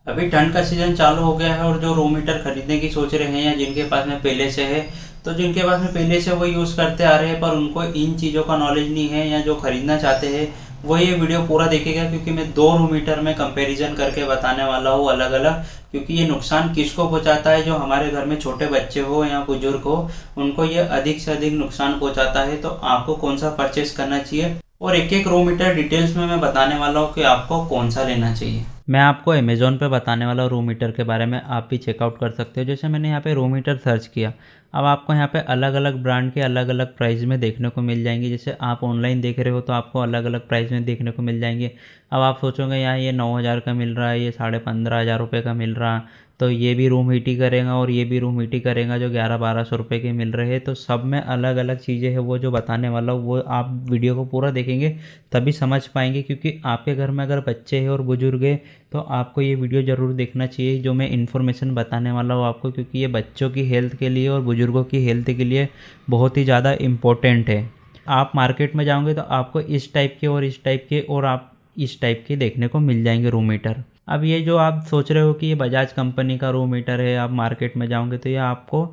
अभी ठंड का सीज़न चालू हो गया है और जो रूम हीटर खरीदने की सोच रहे हैं या जिनके पास में पहले से है, तो जिनके पास में पहले से वो यूज़ करते आ रहे हैं पर उनको इन चीज़ों का नॉलेज नहीं है या जो खरीदना चाहते हैं वो ये वीडियो पूरा देखेगा, क्योंकि मैं दो रूम हीटर में कंपैरिजन करके बताने वाला हूँ अलग अलग। क्योंकि ये नुकसान किसको पहुंचाता है, जो हमारे घर में छोटे बच्चे हो या बुजुर्ग हो, उनको ये अधिक से अधिक नुकसान पहुंचाता है। तो आपको कौन सा परचेस करना चाहिए और एक एक रूम हीटर डिटेल्स में मैं बताने वाला हूँ कि आपको कौन सा लेना चाहिए। मैं आपको अमेज़ॉन पे बताने वाला हूँ रूम हीटर के बारे में, आप भी चेकआउट कर सकते हो। जैसे मैंने यहाँ पे रूम हीटर सर्च किया, अब आपको यहाँ पे अलग अलग ब्रांड के अलग अलग प्राइस में देखने को मिल जाएंगे। जैसे आप ऑनलाइन देख रहे हो तो आपको अलग अलग प्राइस में देखने को मिल जाएंगे। अब आप सोचोगे यहाँ ये 9,000 का मिल रहा है, ये 15,500 रुपये का मिल रहा, तो ये भी रूम हीट ही करेगा और ये भी रूम हीट ही करेगा जो 1100-1200 रुपये के मिल रहे हैं। तो सब में अलग अलग चीज़ें हैं, वो जो बताने वाला हूँ वो आप वीडियो को पूरा देखेंगे तभी समझ पाएंगे। क्योंकि आपके घर में अगर बच्चे हैं और बुजुर्ग हैं तो आपको ये वीडियो ज़रूर देखना चाहिए जो मैं इन्फॉर्मेशन बताने वाला हूँ आपको, क्योंकि ये बच्चों की हेल्थ के लिए और बुज़ुर्गों की हेल्थ के लिए बहुत ही ज़्यादा इम्पोर्टेंट है। आप मार्केट में जाओगे तो आपको इस टाइप के और इस टाइप के और आप इस टाइप के देखने को मिल जाएंगे रूम हीटर। अब ये जो आप सोच रहे हो कि ये बजाज कंपनी का रूम हीटर है, आप मार्केट में जाओगे तो ये आपको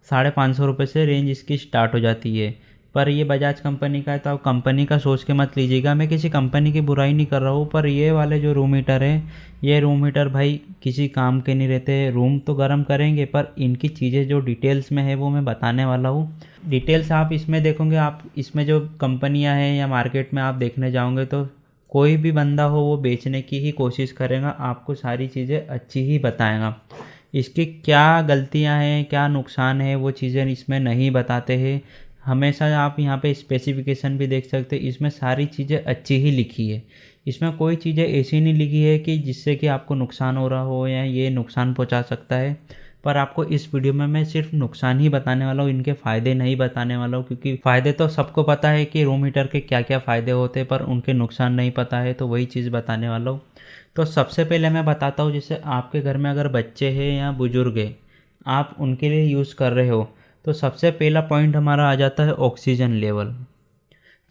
550 रुपये से रेंज इसकी स्टार्ट हो जाती है। पर ये बजाज कंपनी का है तो आप कंपनी का सोच के मत लीजिएगा, मैं किसी कंपनी की बुराई नहीं कर रहा हूँ। पर ये वाले जो रूम हीटर है, ये रूम हीटर भाई किसी काम के नहीं रहते। रूम तो गर्म करेंगे पर इनकी चीज़ें जो डिटेल्स में है वो मैं बताने वाला हूँ। डिटेल्स आप इसमें देखोगे, आप इसमें जो कंपनियाँ हैं या मार्केट में आप देखने जाओगे तो कोई भी बंदा हो वो बेचने की ही कोशिश करेगा, आपको सारी चीज़ें अच्छी ही बताएगा। इसकी क्या गलतियां हैं, क्या नुकसान है, वो चीज़ें इसमें नहीं बताते हैं। हमेशा आप यहाँ पे स्पेसिफिकेशन भी देख सकते हैं, इसमें सारी चीज़ें अच्छी ही लिखी है। इसमें कोई चीज़ें ऐसी नहीं लिखी है कि जिससे कि आपको नुकसान हो रहा हो या ये नुकसान पहुँचा सकता है। पर आपको इस वीडियो में मैं सिर्फ नुकसान ही बताने वाला हूँ, इनके फ़ायदे नहीं बताने वाला हूँ। क्योंकि फ़ायदे तो सबको पता है कि रूम हीटर के क्या क्या फ़ायदे होते हैं, पर उनके नुकसान नहीं पता है, तो वही चीज़ बताने वाला हूँ। तो सबसे पहले मैं बताता हूँ, जैसे आपके घर में अगर बच्चे हैं या बुज़ुर्ग हैं, आप उनके लिए यूज़ कर रहे हो, तो सबसे पहला पॉइंट हमारा आ जाता है ऑक्सीजन लेवल।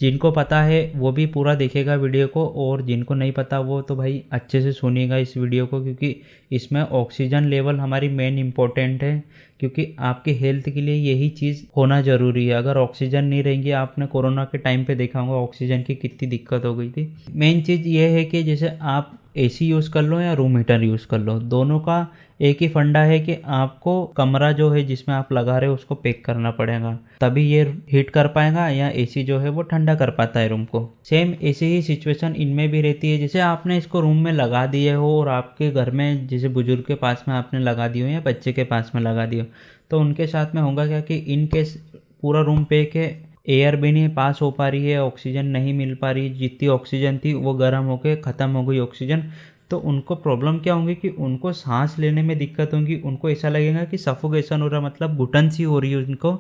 जिनको पता है वो भी पूरा देखेगा वीडियो को, और जिनको नहीं पता वो तो भाई अच्छे से सुनिएगा इस वीडियो को, क्योंकि इसमें ऑक्सीजन लेवल हमारी मेन इम्पोर्टेंट है। क्योंकि आपकी हेल्थ के लिए यही चीज़ होना ज़रूरी है। अगर ऑक्सीजन नहीं रहेंगी, आपने कोरोना के टाइम पे देखा होगा ऑक्सीजन की कितनी दिक्कत हो गई थी। मेन चीज़ ये है कि जैसे आप एसी यूज़ कर लो या रूम हीटर यूज़ कर लो, दोनों का एक ही फंडा है कि आपको कमरा जो है जिसमें आप लगा रहे हो उसको पैक करना पड़ेगा, तभी ये हीट कर पाएगा, या एसी जो है वो ठंडा कर पाता है रूम को। सेम ऐसी ही सिचुएशन इनमें भी रहती है। जैसे आपने इसको रूम में लगा दिए हो और आपके घर में जैसे बुजुर्ग के पास में आपने लगा दिए हो या बच्चे के पास में लगा दिए हो, तो उनके साथ में होगा क्या कि इनकेस पूरा रूम पैक है, एयर भी नहीं पास हो पा रही है, ऑक्सीजन नहीं मिल पा रही, जितनी ऑक्सीजन थी वो गर्म होकर ख़त्म हो गई ऑक्सीजन, तो उनको प्रॉब्लम क्या होंगी कि उनको सांस लेने में दिक्कत होगी। उनको ऐसा लगेगा कि सफोकेशन हो रहा, मतलब घुटन सी हो रही है उनको।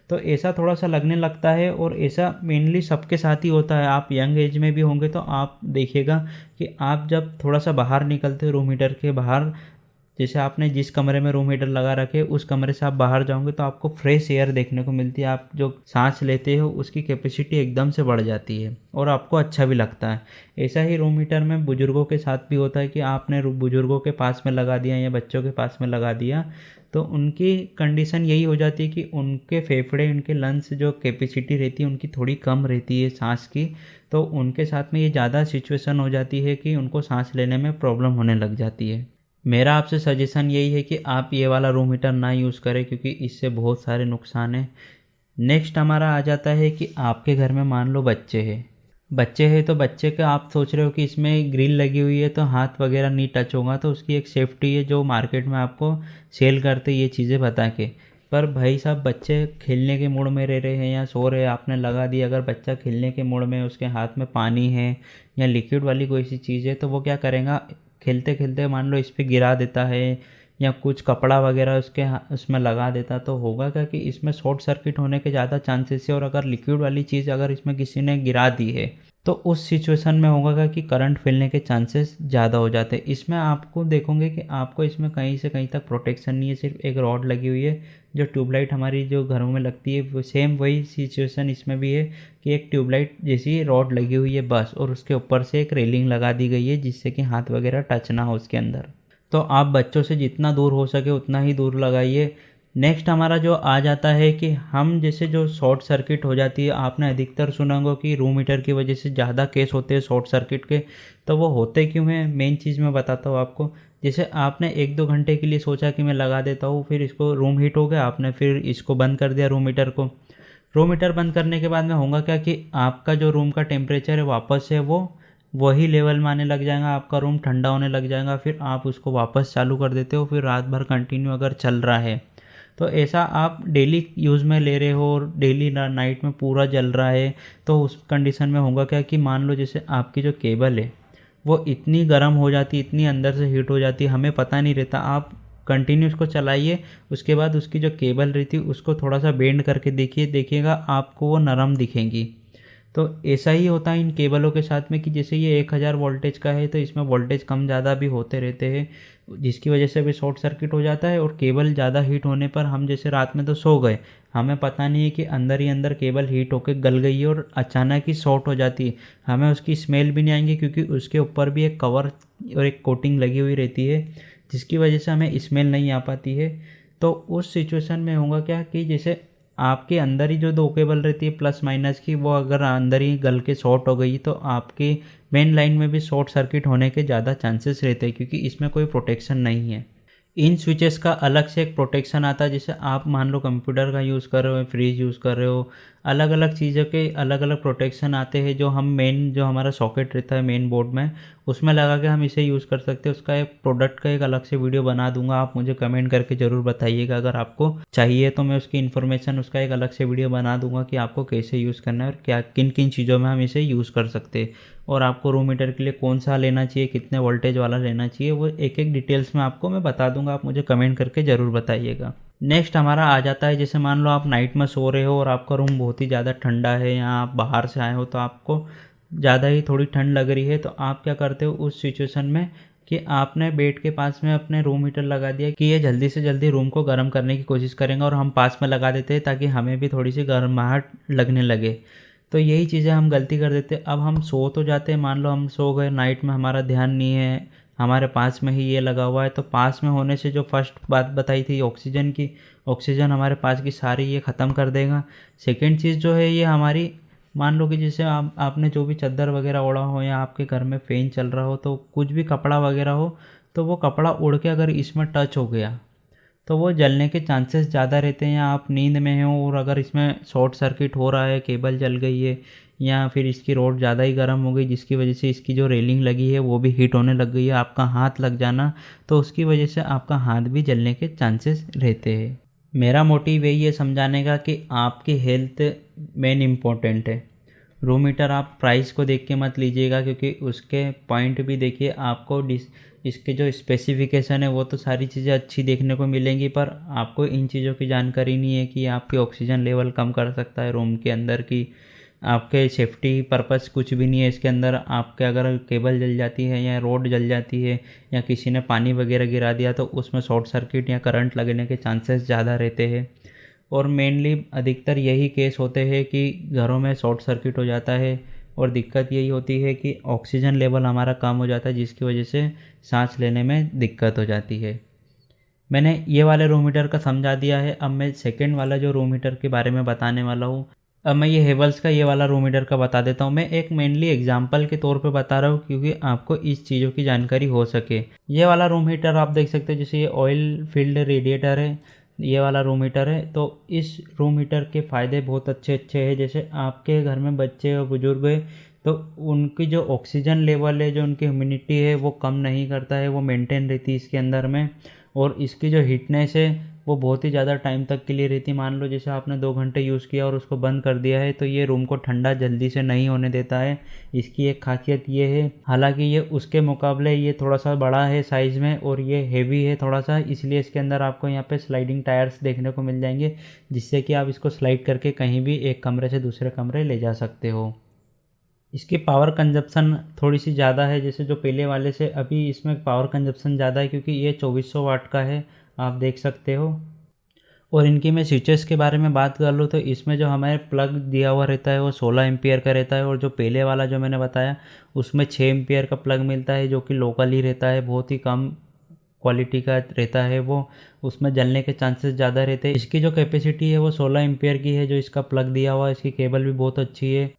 तो ऐसा थोड़ा सा लगने लगता है, और ऐसा मेनली सबके साथ ही होता है। आप यंग एज में भी होंगे तो आप देखिएगा कि आप जब थोड़ा सा बाहर निकलते हो रूम हीटर के बाहर, जैसे आपने जिस कमरे में रूम हीटर लगा रखे उस कमरे से आप बाहर जाओगे तो आपको फ्रेश एयर देखने को मिलती है। आप जो सांस लेते हो उसकी कैपेसिटी एकदम से बढ़ जाती है और आपको अच्छा भी लगता है। ऐसा ही रूम हीटर में बुज़ुर्गों के साथ भी होता है कि आपने बुज़ुर्गों के पास में लगा दिया या बच्चों के पास में लगा दिया, तो उनकी कंडीशन यही हो जाती है कि उनके फेफड़े, उनके लंग्स जो कैपेसिटी रहती है उनकी थोड़ी कम रहती है सांस की। तो उनके साथ में ये ज़्यादा सिचुएशन हो जाती है कि उनको सांस लेने में प्रॉब्लम होने लग जाती है। मेरा आपसे सजेशन यही है कि आप ये वाला रूम हीटर ना यूज़ करें, क्योंकि इससे बहुत सारे नुकसान हैं। नेक्स्ट हमारा आ जाता है कि आपके घर में मान लो बच्चे हैं तो बच्चे का आप सोच रहे हो कि इसमें ग्रिल लगी हुई है तो हाथ वगैरह नहीं टच होगा, तो उसकी एक सेफ्टी है जो मार्केट में आपको सेल करते ये चीज़ें बता के। पर भाई साहब, बच्चे खेलने के मूड में रह रहे हैं या सो रहे हैं, आपने लगा दिया, अगर बच्चा खेलने के मूड में उसके हाथ में पानी है या लिक्विड वाली कोई सी चीज़ है, तो वो क्या करेगा, खेलते खेलते मान लो इस पर गिरा देता है या कुछ कपड़ा वगैरह उसमें लगा देता, तो होगा क्या कि इसमें शॉर्ट सर्किट होने के ज़्यादा चांसेस है। और अगर लिक्विड वाली चीज़ अगर इसमें किसी ने गिरा दी है तो उस सिचुएशन में होगा क्या कि करंट फैलने के चांसेस ज़्यादा हो जाते हैं। इसमें आपको देखोगे कि आपको इसमें कहीं से कहीं तक प्रोटेक्शन नहीं है, सिर्फ एक रॉड लगी हुई है जो ट्यूबलाइट हमारी जो घरों में लगती है, वो सेम वही सिचुएशन इसमें भी है कि एक ट्यूबलाइट जैसी रॉड लगी हुई है बस, और उसके ऊपर से एक रेलिंग लगा दी गई है जिससे कि हाथ वगैरह टच ना हो उसके अंदर। तो आप बच्चों से जितना दूर हो सके उतना ही दूर लगाइए। नेक्स्ट हमारा जो आ जाता है कि हम जैसे जो शॉर्ट सर्किट हो जाती है, आपने अधिकतर सुना होगा कि रूम हीटर की वजह से ज़्यादा केस होते हैं शॉर्ट सर्किट के। तो वो होते क्यों हैं, मेन चीज़ मैं बताता हूँ आपको। जैसे आपने 1-2 घंटे के लिए सोचा कि मैं लगा देता हूँ, फिर इसको रूम हीट हो गया, आपने फिर इसको बंद कर दिया रूम हीटर को। रूम हीटर बंद करने के बाद में होगा क्या कि आपका जो रूम का टेम्परेचर है वापस से वो वही लेवल में आने लग जाएगा, आपका रूम ठंडा होने लग जाएगा। फिर आप उसको वापस चालू कर देते हो, फिर रात भर कंटिन्यू अगर चल रहा है तो ऐसा आप डेली यूज़ में ले रहे हो और डेली नाइट में पूरा जल रहा है, तो उस कंडीशन में होगा क्या कि मान लो जैसे आपकी जो केबल है वो इतनी गर्म हो जाती, इतनी अंदर से हीट हो जाती, हमें पता नहीं रहता। आप कंटिन्यू उसको चलाइए, उसके बाद उसकी जो केबल रहती है उसको थोड़ा सा बेंड करके देखिएगा आपको वो नरम दिखेंगी। तो ऐसा ही होता है इन केबलों के साथ में कि जैसे ये 1000 वोल्टेज का है तो इसमें वोल्टेज कम ज़्यादा भी होते रहते हैं, जिसकी वजह से भी शॉर्ट सर्किट हो जाता है। और केबल ज़्यादा हीट होने पर हम जैसे रात में तो सो गए, हमें पता नहीं है कि अंदर ही अंदर केबल हीट होकर गल गई है और अचानक ही शॉर्ट हो जाती है। हमें उसकी स्मेल भी नहीं आएंगी क्योंकि उसके ऊपर भी एक कवर और एक कोटिंग लगी हुई रहती है, जिसकी वजह से हमें स्मेल नहीं आ पाती है। तो उस सिचुएशन में होगा क्या कि जैसे आपके अंदर ही जो दो केबल रहती है प्लस माइनस की, वो अगर अंदर ही गल के शॉर्ट हो गई तो आपकी मेन लाइन में भी शॉर्ट सर्किट होने के ज़्यादा चांसेस रहते हैं, क्योंकि इसमें कोई प्रोटेक्शन नहीं है। इन स्विचेस का अलग से एक प्रोटेक्शन आता है। जैसे आप मान लो कंप्यूटर का यूज़ कर रहे हो, फ्रिज यूज़ कर रहे हो, अलग अलग चीज़ों के अलग अलग प्रोटेक्शन आते हैं जो हम मेन जो हमारा सॉकेट रहता है मेन बोर्ड में, उसमें लगा के हम इसे यूज़ कर सकते हैं। उसका एक प्रोडक्ट का एक अलग से वीडियो बना दूंगा, आप मुझे कमेंट करके ज़रूर बताइएगा। अगर आपको चाहिए तो मैं उसकी इन्फॉर्मेशन उसका एक अलग से वीडियो बना दूंगा कि आपको कैसे यूज़ करना है और क्या किन किन चीज़ों में हम इसे यूज़ कर सकते हैं, और आपको रूम हीटर के लिए कौन सा लेना चाहिए, कितने वोल्टेज वाला लेना चाहिए, वो एक एक डिटेल्स में आपको मैं बता दूंगा। आप मुझे कमेंट करके ज़रूर बताइएगा। नेक्स्ट हमारा आ जाता है, जैसे मान लो आप नाइट में सो रहे हो और आपका रूम बहुत ही ज़्यादा ठंडा है या आप बाहर से आए हो तो आपको ज़्यादा ही थोड़ी ठंड लग रही है, तो आप क्या करते हो उस सिचुएशन में कि आपने बेड के पास में अपने रूम हीटर लगा दिया कि ये जल्दी से जल्दी रूम को गर्म करने की कोशिश करेंगे, और हम पास में लगा देते हैं ताकि हमें भी थोड़ी सी गर्माहट लगने लगे। तो यही चीज़ें हम गलती कर देते हैं। अब हम सो तो जाते हैं, मान लो हम सो गए, नाइट में हमारा ध्यान नहीं है, हमारे पास में ही ये लगा हुआ है, तो पास में होने से जो फर्स्ट बात बताई थी ऑक्सीजन की, ऑक्सीजन हमारे पास की सारी ये ख़त्म कर देगा। सेकंड चीज़ जो है ये हमारी, मान लो कि जैसे आपने जो भी चादर वगैरह ओढ़ा हो या आपके घर में फ़ैन चल रहा हो, तो कुछ भी कपड़ा वगैरह हो, तो वो कपड़ा उड़ के अगर इसमें टच हो गया तो वो जलने के चांसेस ज़्यादा रहते हैं। या आप नींद में हो और अगर इसमें शॉर्ट सर्किट हो रहा है, केबल जल गई है या फिर इसकी रॉड ज़्यादा ही गर्म हो गई जिसकी वजह से इसकी जो रेलिंग लगी है वो भी हीट होने लग गई है, आपका हाथ लग जाना, तो उसकी वजह से आपका हाथ भी जलने के चांसेस रहते हैं। मेरा मोटिव यही है समझाने का कि आपकी हेल्थ मेन इम्पोर्टेंट है। रूम हीटर आप प्राइस को देख के मत लीजिएगा, क्योंकि उसके पॉइंट भी देखिए, आपको इसके जो स्पेसिफिकेशन है वो तो सारी चीज़ें अच्छी देखने को मिलेंगी, पर आपको इन चीज़ों की जानकारी नहीं है कि आपकी ऑक्सीजन लेवल कम कर सकता है रूम के अंदर की, आपके सेफ्टी पर्पस कुछ भी नहीं है इसके अंदर। आपके अगर केबल जल जाती है या रोड जल जाती है या किसी ने पानी वगैरह गिरा दिया तो उसमें शॉर्ट सर्किट या करंट लगने के चांसेस ज़्यादा रहते हैं। और मेनली अधिकतर यही केस होते हैं कि घरों में शॉर्ट सर्किट हो जाता है, और दिक्कत यही होती है कि ऑक्सीजन लेवल हमारा कम हो जाता है जिसकी वजह से सांस लेने में दिक्कत हो जाती है। मैंने ये वाले रूम हीटर का समझा दिया है, अब मैं सेकंड वाला जो रूम हीटर के बारे में बताने वाला हूँ। अब मैं ये हेवल्स का ये वाला रूम हीटर का बता देता हूँ। मैं एक मेनली एग्जांपल के तौर पे बता रहा हूँ क्योंकि आपको इस चीज़ों की जानकारी हो सके। ये वाला रूम हीटर आप देख सकते हो, जैसे ये ऑयल फील्ड रेडिएटर है, ये वाला रूम हीटर है। तो इस रूम हीटर के फ़ायदे बहुत अच्छे अच्छे हैं। जैसे आपके घर में बच्चे और बुज़ुर्ग है तो उनकी जो ऑक्सीजन लेवल है, जो उनकी ह्यूमिडिटी है वो कम नहीं करता है, वो मेंटेन रहती है इसके अंदर में। और इसकी जो हीटनेस है वो बहुत ही ज़्यादा टाइम तक के लिए रहती है। मान लो जैसे आपने 2 घंटे यूज़ किया और उसको बंद कर दिया है तो ये रूम को ठंडा जल्दी से नहीं होने देता है। इसकी एक खासियत ये है, हालांकि ये उसके मुकाबले ये थोड़ा सा बड़ा है साइज़ में और ये हेवी है थोड़ा सा, इसलिए इसके अंदर आपको यहाँ पे स्लाइडिंग टायर्स देखने को मिल जाएंगे, जिससे कि आप इसको स्लाइड करके कहीं भी एक कमरे से दूसरे कमरे ले जा सकते हो। इसकी पावर कंजप्शन थोड़ी सी ज़्यादा है, जैसे जो पहले वाले से अभी इसमें पावर कंजप्शन ज़्यादा है क्योंकि ये 2400 वाट का है, आप देख सकते हो। और इनकी मैं स्विचेस के बारे में बात कर लूँ तो इसमें जो हमारे प्लग दिया हुआ रहता है वो 16 एम्पियर का रहता है, और जो पहले वाला जो मैंने बताया उसमें 6 एम्पियर का प्लग मिलता है जो कि लोकल ही रहता है, बहुत ही कम क्वालिटी का रहता है वो उसमें जलने के चांसेस ज़्यादा रहते हैं। इसकी जो कैपेसिटी है वो 16 एम्पियर की है, जो इसका प्लग दिया हुआ है। इसकी केबल भी बहुत अच्छी है।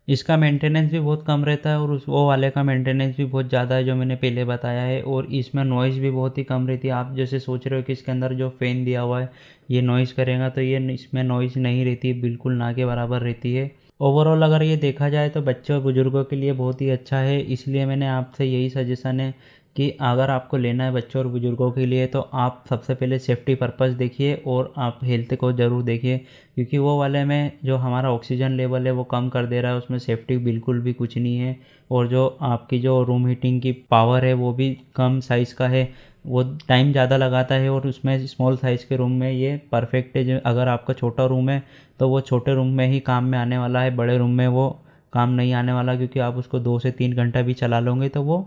इसका मेंटेनेंस भी बहुत कम रहता है और उस वो वाले का मेंटेनेंस भी बहुत ज़्यादा है जो मैंने पहले बताया है। और इसमें नॉइज़ भी बहुत ही कम रहती है। आप जैसे सोच रहे हो कि इसके अंदर जो फ़ैन दिया हुआ है ये नॉइज़ करेगा, तो ये इसमें नॉइज़ नहीं रहती है, बिल्कुल ना के बराबर रहती है। ओवरऑल अगर ये देखा जाए तो बच्चों और बुज़ुर्गों के लिए बहुत ही अच्छा है। इसलिए मैंने आपसे यही सजेशन है कि अगर आपको लेना है बच्चों और बुज़ुर्गों के लिए तो आप सबसे पहले सेफ्टी पर्पस देखिए और आप हेल्थ को ज़रूर देखिए, क्योंकि वो वाले में जो हमारा ऑक्सीजन लेवल है वो कम कर दे रहा है, उसमें सेफ्टी बिल्कुल भी कुछ नहीं है। और जो आपकी जो रूम हीटिंग की पावर है वो भी कम साइज़ का है, वो टाइम ज़्यादा लगाता है। और उसमें स्मॉल साइज़ के रूम में ये परफेक्ट है। जो अगर आपका छोटा रूम है तो वो छोटे रूम में ही काम में आने वाला है, बड़े रूम में वो काम नहीं आने वाला, क्योंकि आप उसको 2 से 3 घंटा भी चला लोगे तो वो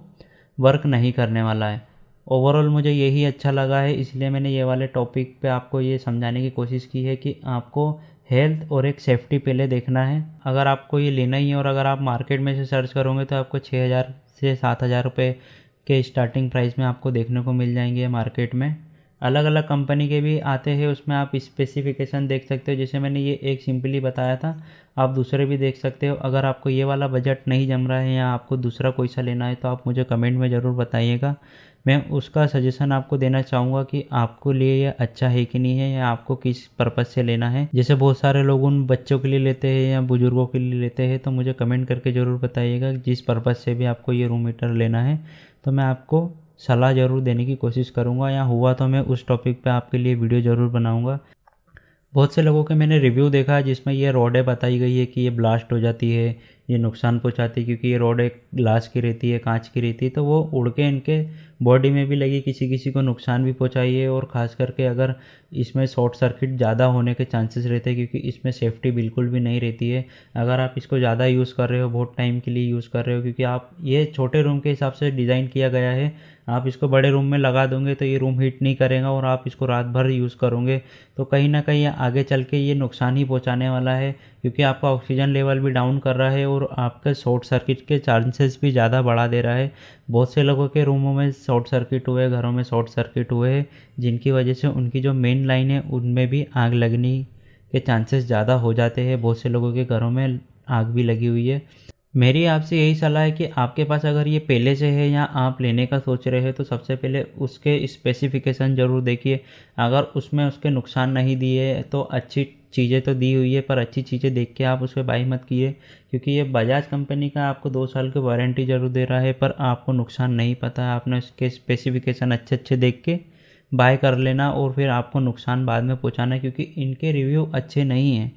वर्क नहीं करने वाला है। ओवरऑल मुझे यही अच्छा लगा है, इसलिए मैंने ये वाले टॉपिक पे आपको ये समझाने की कोशिश की है कि आपको हेल्थ और एक सेफ्टी पहले देखना है। अगर आपको ये लेना ही है और अगर आप मार्केट में से सर्च करोगे तो आपको 6,000 से 7,000 रुपये के स्टार्टिंग प्राइस में आपको देखने को मिल जाएंगे मार्केट में। अलग अलग कंपनी के भी आते हैं, उसमें आप स्पेसिफिकेशन देख सकते हो। जैसे मैंने ये एक सिंपली बताया था, आप दूसरे भी देख सकते हो। अगर आपको ये वाला बजट नहीं जम रहा है या आपको दूसरा कोई सा लेना है तो आप मुझे कमेंट में ज़रूर बताइएगा। मैं उसका सजेशन आपको देना चाहूँगा कि आपको लिए ये अच्छा है कि नहीं है, या आपको किस पर्पज़ से लेना है। जैसे बहुत सारे लोग उन बच्चों के लिए लेते हैं या बुज़ुर्गों के लिए लेते हैं, तो मुझे कमेंट करके ज़रूर बताइएगा। जिस पर्पज़ से भी आपको ये रूम हीटर लेना है तो मैं आपको सलाह ज़रूर देने की कोशिश करूँगा, या हुआ तो मैं उस टॉपिक पे आपके लिए वीडियो ज़रूर बनाऊँगा। बहुत से लोगों के मैंने रिव्यू देखा है जिसमें ये रॉडें बताई गई है कि ये ब्लास्ट हो जाती है, ये नुकसान पहुंचाती है, क्योंकि ये रॉडें ग्लास की रहती है, कांच की रहती है, तो वो उड़ के इनके बॉडी में भी लगी, किसी किसी को नुकसान भी पहुंचाई है। और ख़ास करके अगर इसमें शॉर्ट सर्किट ज़्यादा होने के चांसेस रहते हैं, क्योंकि इसमें सेफ्टी बिल्कुल भी नहीं रहती है। अगर आप इसको ज़्यादा यूज़ कर रहे हो, बहुत टाइम के लिए यूज़ कर रहे हो, क्योंकि आप ये छोटे रूम के हिसाब से डिज़ाइन किया गया है, आप इसको बड़े रूम में लगा दोगे तो ये रूम हीट नहीं करेगा और आप इसको रात भर यूज़ करोगे तो कहीं ना कहीं आगे चल के ये नुकसान ही पहुंचाने वाला है, क्योंकि आपका ऑक्सीजन लेवल भी डाउन कर रहा है और आपके शॉर्ट सर्किट के चांसेस भी ज़्यादा बढ़ा दे रहा है। बहुत से लोगों के रूमों में शॉर्ट सर्किट हुए, घरों में शॉर्ट सर्किट हुए हैं, जिनकी वजह से उनकी जो मेन लाइन है उनमें भी आग लगने के चांसेस ज़्यादा हो जाते हैं। बहुत से लोगों के घरों में आग भी लगी हुई है। मेरी आपसे यही सलाह है कि आपके पास अगर ये पहले से है या आप लेने का सोच रहे हैं तो सबसे पहले उसके स्पेसिफिकेशन ज़रूर देखिए। अगर उसमें उसके नुकसान नहीं दिए तो अच्छी चीज़ें तो दी हुई है, पर अच्छी चीज़ें देख के आप उस पर बाई मत कीजिए, क्योंकि ये बजाज कंपनी का आपको 2 साल की वारंटी ज़रूर दे रहा है, पर आपको नुकसान नहीं पता है। आपने उसके स्पेसिफिकेशन अच्छे अच्छे देख के बाय कर लेना और फिर आपको नुकसान बाद में पहुँचाना, क्योंकि इनके रिव्यू अच्छे नहीं हैं।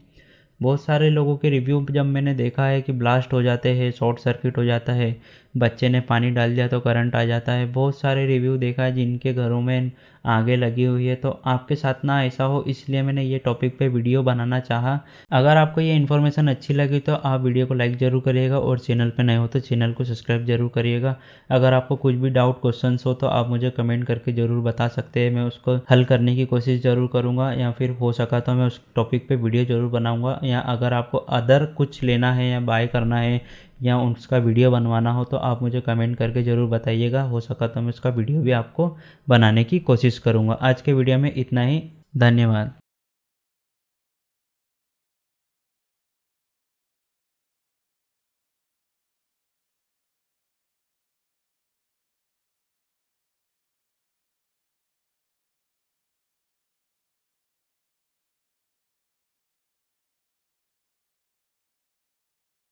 बहुत सारे लोगों के रिव्यू जब मैंने देखा है कि ब्लास्ट हो जाते हैं, शॉर्ट सर्किट हो जाता है, बच्चे ने पानी डाल दिया तो करंट आ जाता है, बहुत सारे रिव्यू देखा है जिनके घरों में आगे लगी हुई है। तो आपके साथ ना ऐसा हो, इसलिए मैंने ये टॉपिक पे वीडियो बनाना चाहा। अगर आपको ये इन्फॉर्मेशन अच्छी लगी तो आप वीडियो को लाइक ज़रूर करिएगा और चैनल पे नए हो तो चैनल को सब्सक्राइब जरूर करिएगा। अगर आपको कुछ भी डाउट क्वेश्चंस हो तो आप मुझे कमेंट करके ज़रूर बता सकते हैं, मैं उसको हल करने की कोशिश ज़रूर करूँगा, या फिर हो सका तो मैं उस टॉपिक पर वीडियो ज़रूर बनाऊँगा। या अगर आपको अदर कुछ लेना है या बाय करना है या उसका वीडियो बनवाना हो तो आप मुझे कमेंट करके ज़रूर बताइएगा, हो सका तो मैं उसका वीडियो भी आपको बनाने की कोशिश करूँगा। आज के वीडियो में इतना ही, धन्यवाद।